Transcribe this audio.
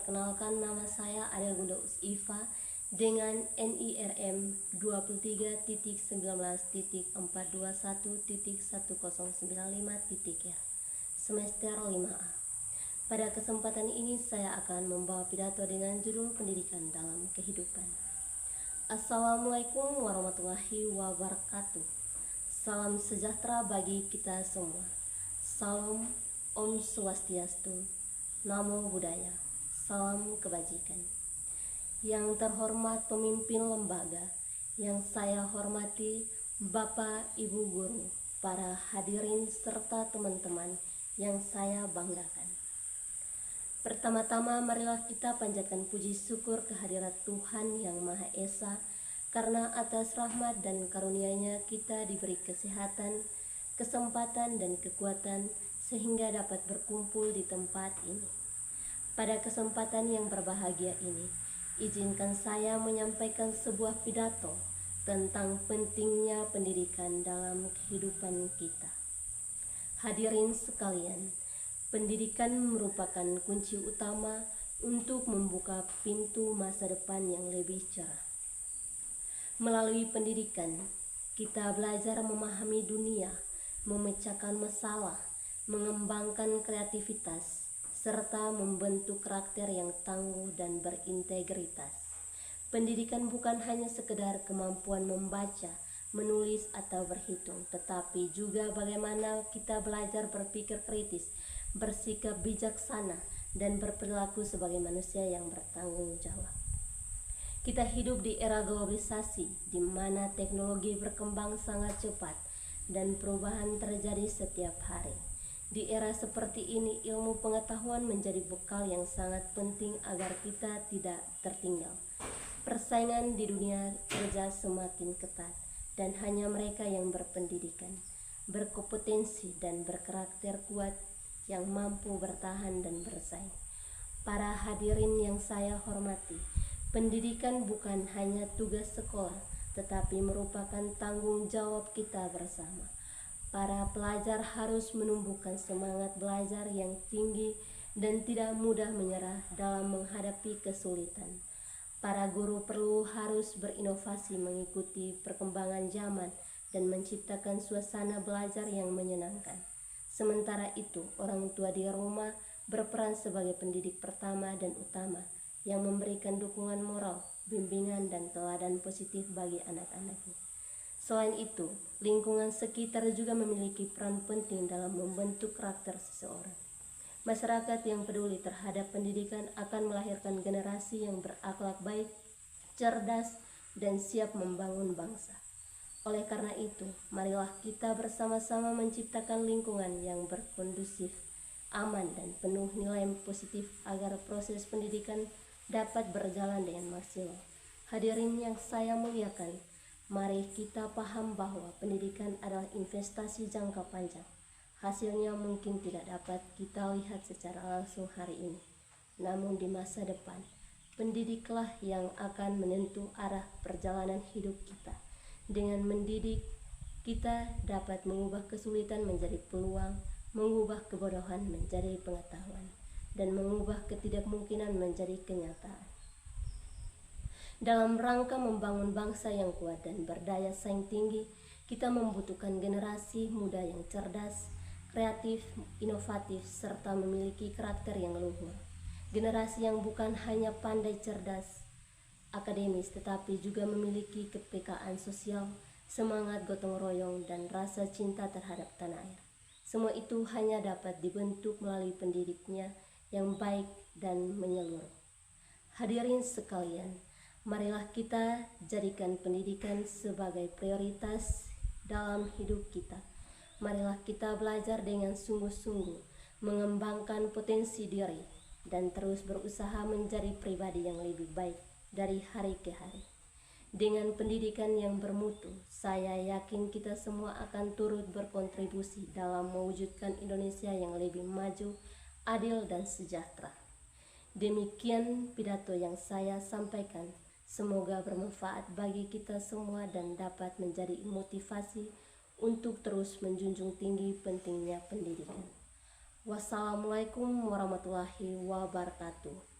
Perkenalkan, nama saya Adel Gunda Usifa dengan NIRM 23.19.421.1095. Semester 5A. Pada kesempatan ini saya akan membawa pidato dengan judul Pendidikan dalam Kehidupan. Assalamualaikum warahmatullahi wabarakatuh. Salam sejahtera bagi kita semua. Salam Om Swastiastu, Namo Buddhaya, salam kebajikan. Yang terhormat pemimpin lembaga, yang saya hormati Bapak Ibu Guru, para hadirin serta teman-teman yang saya banggakan. Pertama-tama marilah kita panjatkan puji syukur kehadirat Tuhan Yang Maha Esa, karena atas rahmat dan karunia-Nya kita diberi kesehatan, kesempatan dan kekuatan sehingga dapat berkumpul di tempat ini. Pada kesempatan yang berbahagia ini, izinkan saya menyampaikan sebuah pidato tentang pentingnya pendidikan dalam kehidupan kita. Hadirin sekalian, pendidikan merupakan kunci utama untuk membuka pintu masa depan yang lebih cerah. Melalui pendidikan, kita belajar memahami dunia, memecahkan masalah, mengembangkan kreativitas, serta membentuk karakter yang tangguh dan berintegritas. Pendidikan bukan hanya sekedar kemampuan membaca, menulis, atau berhitung, tetapi juga bagaimana kita belajar berpikir kritis, bersikap bijaksana, dan berperilaku sebagai manusia yang bertanggung jawab. Kita hidup di era globalisasi, di mana teknologi berkembang sangat cepat dan perubahan terjadi setiap hari. Di era seperti ini, ilmu pengetahuan menjadi bekal yang sangat penting agar kita tidak tertinggal. Persaingan di dunia kerja semakin ketat, dan hanya mereka yang berpendidikan, berkompetensi, dan berkarakter kuat yang mampu bertahan dan bersaing. Para hadirin yang saya hormati, pendidikan bukan hanya tugas sekolah, tetapi merupakan tanggung jawab kita bersama. Para pelajar harus menumbuhkan semangat belajar yang tinggi dan tidak mudah menyerah dalam menghadapi kesulitan. Para guru harus berinovasi mengikuti perkembangan zaman dan menciptakan suasana belajar yang menyenangkan. Sementara itu, orang tua di rumah berperan sebagai pendidik pertama dan utama yang memberikan dukungan moral, bimbingan, dan teladan positif bagi anak-anaknya. Selain itu, lingkungan sekitar juga memiliki peran penting dalam membentuk karakter seseorang. Masyarakat yang peduli terhadap pendidikan akan melahirkan generasi yang berakhlak baik, cerdas, dan siap membangun bangsa. Oleh karena itu, marilah kita bersama-sama menciptakan lingkungan yang berkondusif, aman, dan penuh nilai positif agar proses pendidikan dapat berjalan dengan maksimal. Hadirin yang saya muliakan, mari kita paham bahwa pendidikan adalah investasi jangka panjang. Hasilnya mungkin tidak dapat kita lihat secara langsung hari ini, namun di masa depan, pendidiklah yang akan menentu arah perjalanan hidup kita. Dengan mendidik, kita dapat mengubah kesulitan menjadi peluang, mengubah kebodohan menjadi pengetahuan, dan mengubah ketidakmungkinan menjadi kenyataan. Dalam rangka membangun bangsa yang kuat dan berdaya saing tinggi, kita membutuhkan generasi muda yang cerdas, kreatif, inovatif, serta memiliki karakter yang luhur. Generasi yang bukan hanya pandai cerdas akademis, tetapi juga memiliki kepekaan sosial, semangat gotong royong, dan rasa cinta terhadap tanah air. Semua itu hanya dapat dibentuk melalui pendidiknya yang baik dan menyeluruh. Hadirin sekalian, marilah kita jadikan pendidikan sebagai prioritas dalam hidup kita. Marilah kita belajar dengan sungguh-sungguh, mengembangkan potensi diri, dan terus berusaha menjadi pribadi yang lebih baik dari hari ke hari. Dengan pendidikan yang bermutu, saya yakin kita semua akan turut berkontribusi dalam mewujudkan Indonesia yang lebih maju, adil, dan sejahtera. Demikian pidato yang saya sampaikan. Semoga bermanfaat bagi kita semua dan dapat menjadi motivasi untuk terus menjunjung tinggi pentingnya pendidikan. Wassalamualaikum warahmatullahi wabarakatuh.